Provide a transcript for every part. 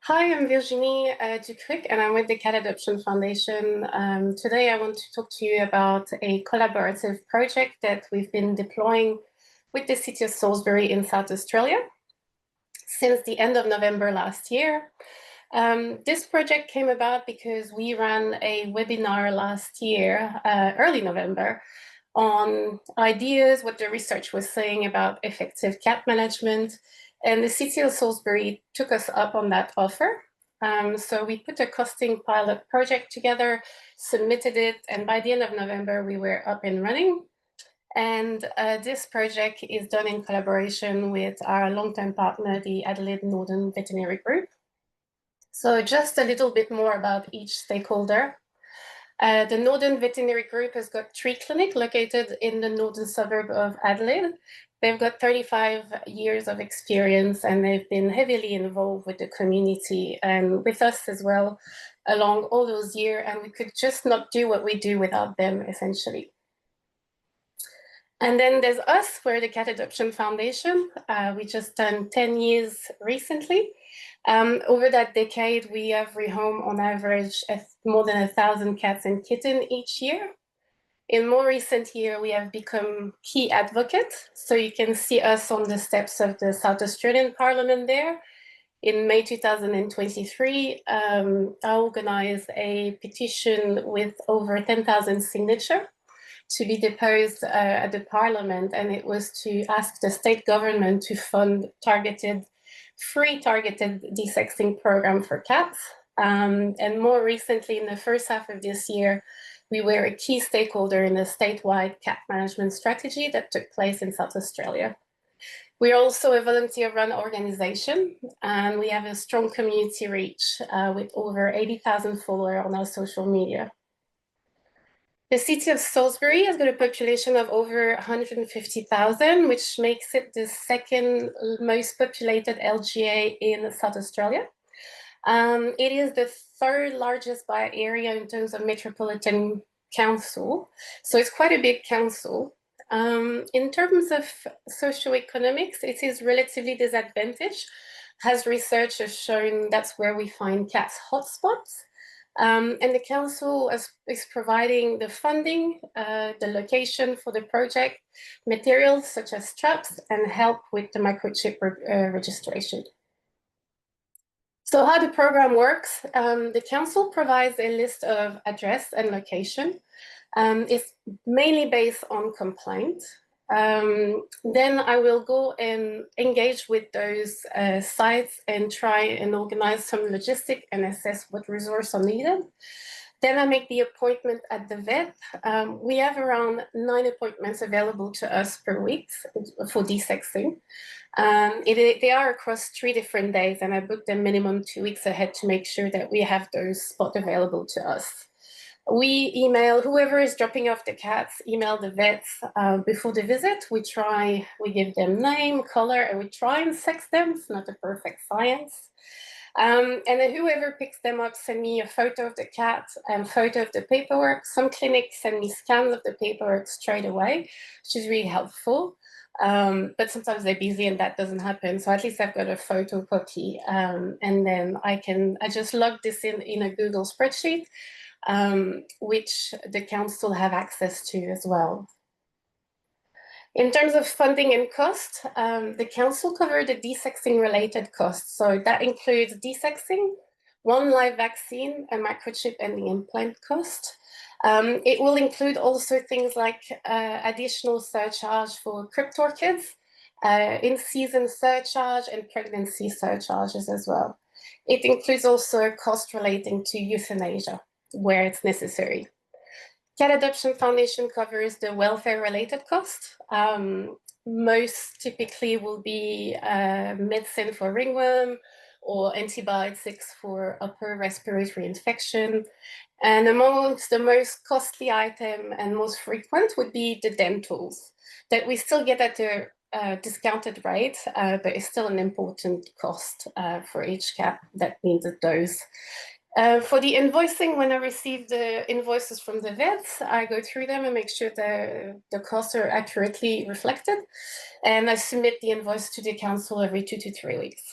Hi, I'm Virginie Ducruc, and I'm with the Cat Adoption Foundation. Today, I want to talk to you about a collaborative project that we've been deploying with the City of Salisbury in South Australia since the end of November last year. This project came about because we ran a webinar last year, early November, on ideas, what the research was saying about effective cat management. And the City of Salisbury took us up on that offer. So we put a costing pilot project together, submitted it, and by the end of November, we were up and running. And this project is done in collaboration with our long-term partner, the Adelaide Northern Veterinary Group. So just a little bit more about each stakeholder. The Northern Veterinary Group has got 3 clinics located in the northern suburb of Adelaide. They've got 35 years of experience and they've been heavily involved with the community and with us as well along all those years, and we could just not do what we do without them, essentially. And then there's us, we're the Cat Adoption Foundation. We just turned 10 years recently. Over that decade, we have rehomed on average more than 1,000 cats and kittens each year. In more recent year, we have become key advocates. So you can see us on the steps of the South Australian Parliament there. In May 2023, I organized a petition with over 10,000 signatures to be deposed at the Parliament, and it was to ask the state government to fund free targeted desexing program for cats. And more recently, in the first half of this year, we were a key stakeholder in the statewide cat management strategy that took place in South Australia. We're also a volunteer-run organization, and we have a strong community reach with over 80,000 followers on our social media. The City of Salisbury has got a population of over 150,000, which makes it the second most populated LGA in South Australia. It is the third largest by area in terms of metropolitan council, so it's quite a big council. In terms of socioeconomics, it is relatively disadvantaged, as research has shown that's where we find cats hotspots. And the council is providing the funding, the location for the project, materials such as traps, and help with the microchip registration. So how the program works, the council provides a list of address and location. It's mainly based on complaint. Then I will go and engage with those sites and try and organize some logistic and assess what resources are needed. Then I make the appointment at the vet. We have around 9 appointments available to us per week for desexing. They are across 3 different days, and I book them minimum 2 weeks ahead to make sure that we have those spots available to us. We email whoever is dropping off the cats, email the vets before the visit. We give them name, color, and we try and sex them. It's not a perfect science. And then whoever picks them up, send me a photo of the cat and photo of the paperwork. Some clinics send me scans of the paperwork straight away, which is really helpful. But sometimes they're busy and that doesn't happen. So at least I've got a photocopy. And then I just log this in a Google spreadsheet, which the council have access to as well. In terms of funding and cost, the council covered the desexing related costs. So that includes desexing, 1 live vaccine, a microchip, and the implant cost. It will include also things like additional surcharge for cryptorchids, in-season surcharge, and pregnancy surcharges as well. It includes also a cost relating to euthanasia, where it's necessary. Cat Adoption Foundation covers the welfare-related costs. Most typically will be medicine for ringworm or antibiotics for upper respiratory infection. And amongst the most costly item and most frequent would be the dentals that we still get at a discounted rate, but it's still an important cost for each cat that needs a dose. For the invoicing, when I receive the invoices from the vets, I go through them and make sure the costs are accurately reflected. And I submit the invoice to the council every 2 to 3 weeks.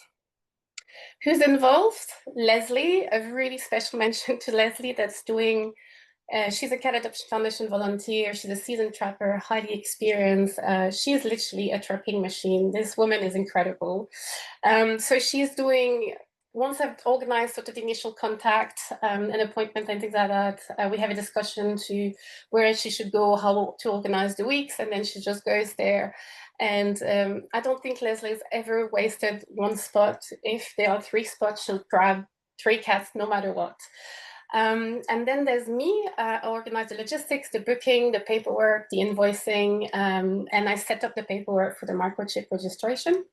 Who's involved? Leslie, a really special mention to Leslie that's doing, she's a Cat Adoption Foundation volunteer. She's a seasoned trapper, highly experienced. She's literally a trapping machine. This woman is incredible. So she's doing, once I've organized sort of the initial contact, an appointment and things like that, we have a discussion to where she should go, how to organize the weeks, and then she just goes there. And I don't think Leslie's ever wasted one spot. If there are 3 spots, she'll grab 3 cats no matter what. And then there's me. I organize the logistics, the booking, the paperwork, the invoicing, and I set up the paperwork for the microchip registration.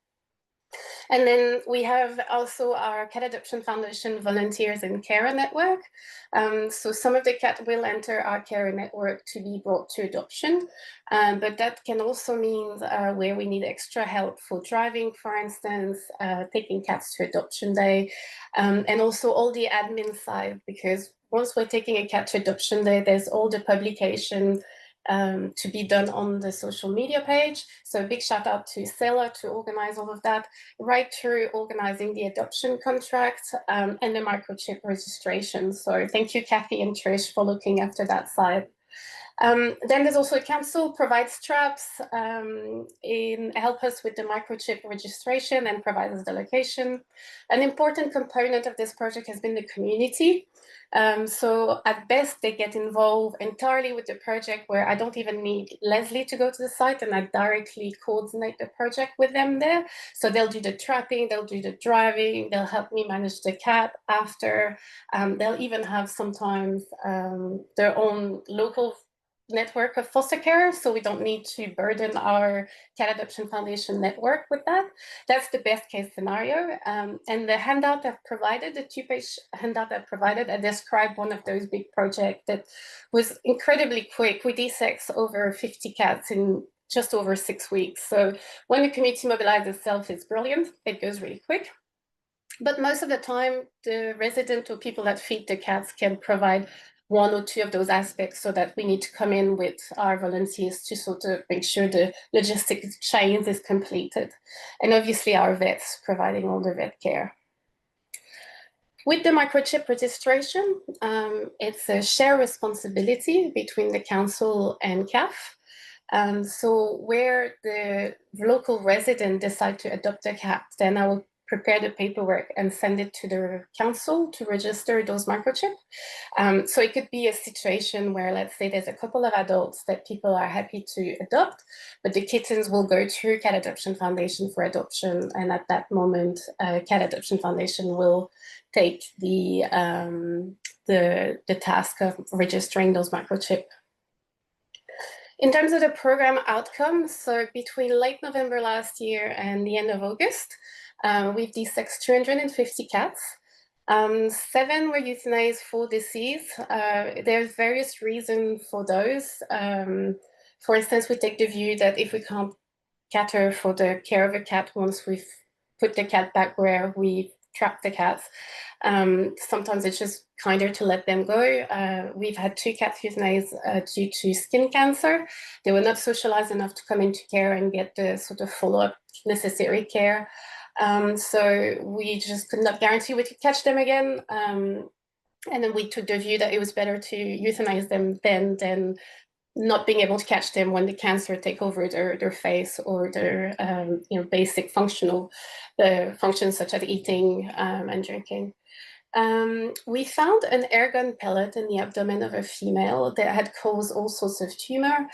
And then we have also our Cat Adoption Foundation volunteers and carer network. So some of the cat will enter our carer network to be brought to adoption, but that can also mean where we need extra help for driving, for instance, taking cats to adoption day, and also all the admin side, because once we're taking a cat to adoption day, there's all the publication to be done on the social media page. So a big shout out to Sarah to organize all of that, right through organizing the adoption contract and the microchip registration. So thank you, Kathy and Trish, for looking after that side. Then there's also a council provides traps, help us with the microchip registration and provide us the location. An important component of this project has been the community. So at best, they get involved entirely with the project, where I don't even need Leslie to go to the site, and I directly coordinate the project with them there. So they'll do the trapping, they'll do the driving, they'll help me manage the cat after. They'll even have sometimes their own local network of foster care, so we don't need to burden our Cat Adoption Foundation network with that. That's the best case scenario. And the handout I've provided, the 2-page handout I've provided, I described one of those big projects that was incredibly quick. We desexed over 50 cats in just over 6 weeks. So when the community mobilizes itself, it's brilliant. It goes really quick. But most of the time, the resident or people that feed the cats can provide 1 or 2 of those aspects, so that we need to come in with our volunteers to sort of make sure the logistics chains is completed. And obviously our vets providing all the vet care. With the microchip registration, it's a shared responsibility between the council and CAF. So where the local resident decide to adopt a cat, then I will prepare the paperwork and send it to the council to register those microchips. So it could be a situation where, let's say, there's a couple of adults that people are happy to adopt, but the kittens will go through Cat Adoption Foundation for adoption, and at that moment, Cat Adoption Foundation will take the task of registering those microchips. In terms of the program outcomes, so between late November last year and the end of August, we've desexed 250 cats. 7 were euthanized for disease. There's various reasons for those. For instance, we take the view that if we can't cater for the care of a cat once we've put the cat back where we trapped the cats, sometimes it's just kinder to let them go. We've had 2 cats euthanized due to skin cancer. They were not socialized enough to come into care and get the sort of follow-up necessary care. So we just could not guarantee we could catch them again. And then we took the view that it was better to euthanize them than not being able to catch them when the cancer take over their face or their basic functions such as eating and drinking. We found an airgun pellet in the abdomen of a female that had caused all sorts of tumor.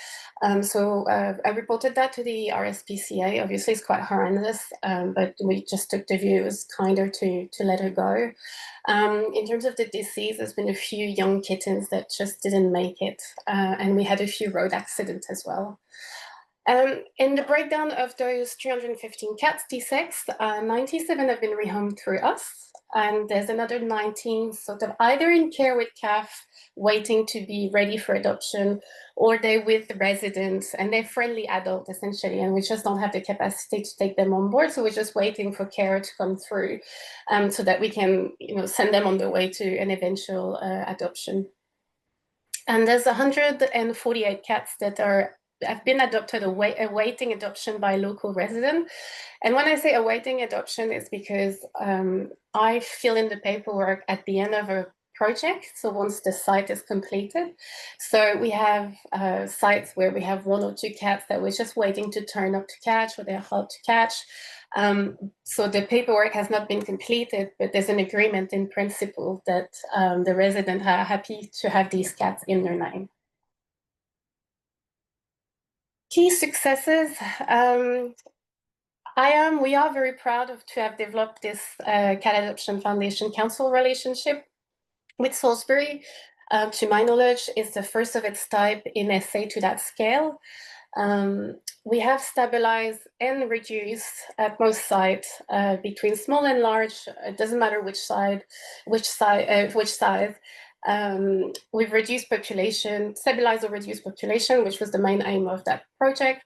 So I reported that to the RSPCA. Obviously, it's quite horrendous, but we just took the view it was kinder to let her go. In terms of the disease, there's been a few young kittens that just didn't make it, and we had a few road accidents as well. In the breakdown of those 315 cats desexed, 97 have been rehomed through us. And there's another 19 sort of either in care with CAF, waiting to be ready for adoption, or they're with residents and they're friendly adults essentially, and we just don't have the capacity to take them on board. So we're just waiting for care to come through so that we can send them on the way to an eventual adoption. And there's 148 cats that are have been adopted, awaiting adoption by local resident. And when I say awaiting adoption, it's because I fill in the paperwork at the end of a project. So once the site is completed, so we have sites where we have 1 or 2 cats that we're just waiting to turn up to catch, or they're hard to catch. So the paperwork has not been completed, but there's an agreement in principle that the residents are happy to have these cats in their name. Key successes. We are very proud to have developed this Cat Adoption Foundation Council relationship with Salisbury. To my knowledge, it's the first of its type in SA to that scale. We have stabilized and reduced at most sites between small and large. It doesn't matter which size. We've reduced population, stabilized or reduced population, which was the main aim of that project.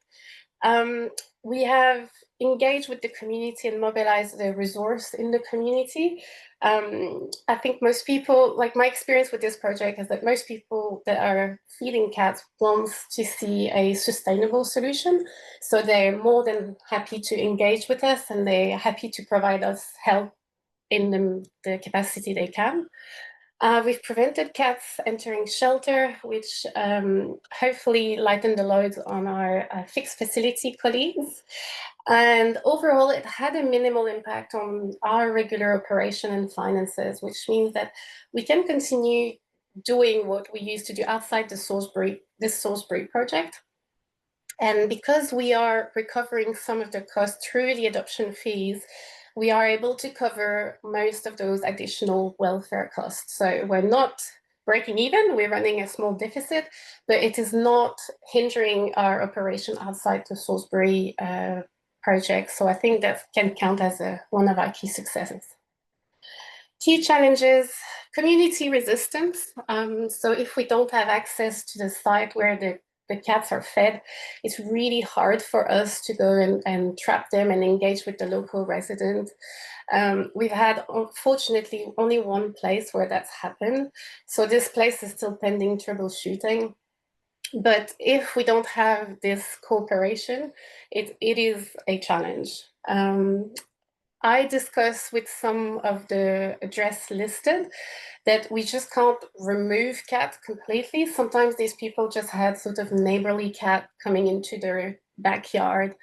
We have engaged with the community and mobilized the resource in the community. I think most people, like my experience with this project is that most people that are feeding cats want to see a sustainable solution. So they're more than happy to engage with us, and they're happy to provide us help in the capacity they can. We've prevented cats entering shelter, which hopefully lightened the load on our fixed facility colleagues. And overall, it had a minimal impact on our regular operation and finances, which means that we can continue doing what we used to do outside this Salisbury project. And because we are recovering some of the costs through the adoption fees, we are able to cover most of those additional welfare costs. So we're not breaking even, we're running a small deficit, but it is not hindering our operation outside the Salisbury project. So I think that can count as one of our key successes. Key challenges: community resistance. So if we don't have access to the site where the cats are fed, it's really hard for us to go and trap them and engage with the local residents. We've had, unfortunately, only one place where that's happened. So this place is still pending troubleshooting. But if we don't have this cooperation, it is a challenge. I discussed with some of the address listed that we just can't remove cats completely. Sometimes these people just had sort of neighborly cat coming into their backyard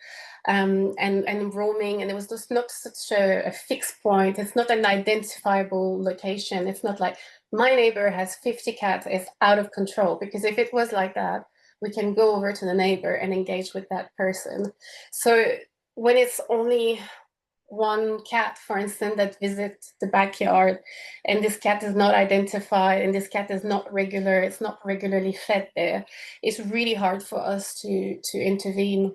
and roaming, and it was just not such a fixed point. It's not an identifiable location. It's not like my neighbor has 50 cats, it's out of control, because if it was like that, we can go over to the neighbor and engage with that person. So when it's only one cat, for instance, that visits the backyard, and this cat is not identified, and this cat is not regular, it's not regularly fed there, it's really hard for us to intervene.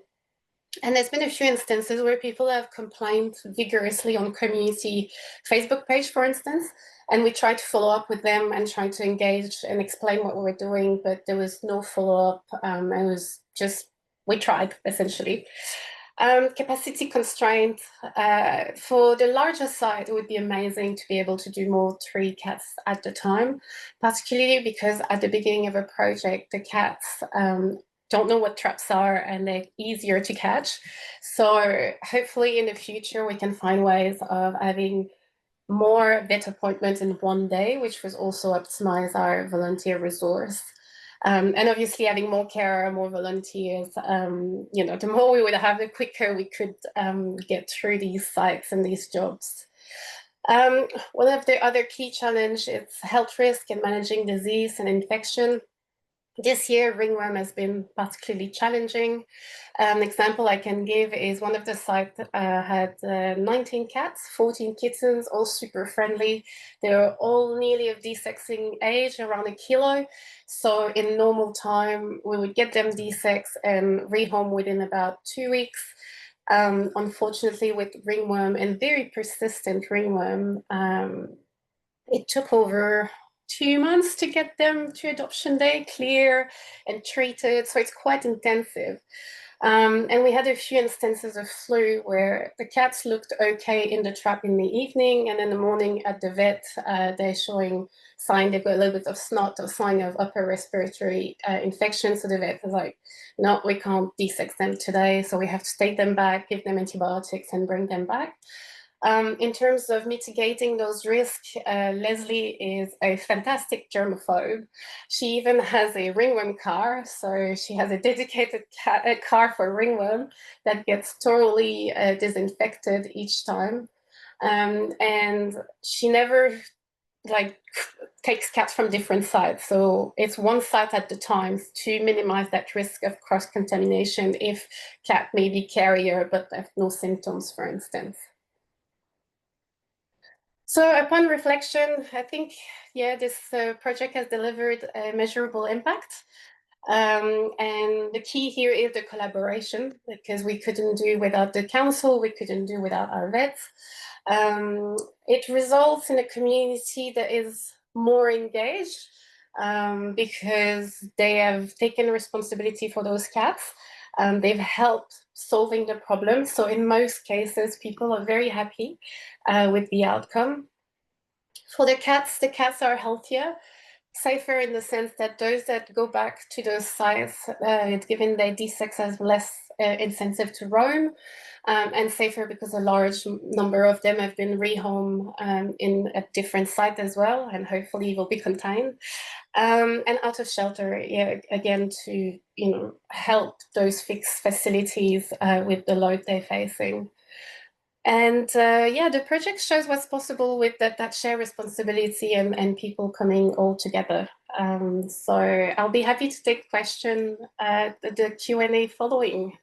And there's been a few instances where people have complained vigorously on community Facebook page, for instance, and we tried to follow up with them and try to engage and explain what we were doing, but there was no follow-up. It was just, we tried, essentially. Capacity constraint. For the larger site, it would be amazing to be able to do more 3 cats at a time, particularly because at the beginning of a project, the cats don't know what traps are, and they're easier to catch. So hopefully in the future, we can find ways of having more vet appointments in one day, which would also optimize our volunteer resource. And obviously having more care, more volunteers, the more we would have, the quicker we could get through these sites and these jobs. One of the other key challenges is health risk and managing disease and infection. This year, ringworm has been particularly challenging. An example I can give is one of the sites had 19 cats, 14 kittens, all super friendly. They were all nearly of desexing age, around 1 kilo. So in normal time, we would get them desexed and rehome within about 2 weeks. Unfortunately, with ringworm, and very persistent ringworm, it took over 2 months to get them to adoption day clear and treated, so it's quite intensive. And we had a few instances of flu where the cats looked okay in the trap in the evening, and in the morning at the vet, they're showing sign they've got a little bit of snot or sign of upper respiratory infection. So the vet was like, no, we can't desex them today. So we have to take them back, give them antibiotics, and bring them back. In terms of mitigating those risks, Leslie is a fantastic germaphobe. She even has a ringworm car, so she has a dedicated car for ringworm that gets thoroughly disinfected each time. And she never like takes cats from different sites. So it's one site at the time to minimize that risk of cross-contamination if cat may be carrier but have no symptoms, for instance. So upon reflection, I think, yeah, this project has delivered a measurable impact. And the key here is the collaboration, because we couldn't do without the council, we couldn't do without our vets. It results in a community that is more engaged because they have taken responsibility for those cats. They've helped solving the problem. So in most cases, people are very happy with the outcome. For the cats are healthier, safer in the sense that those that go back to those sites, given their desexed, has less incentive to roam, and safer because a large number of them have been rehomed in a different site as well, and hopefully will be contained. And out of shelter, yeah, again, to help those fixed facilities with the load they're facing. And yeah, the project shows what's possible with that shared responsibility and people coming all together. So I'll be happy to take questions at the Q&A following.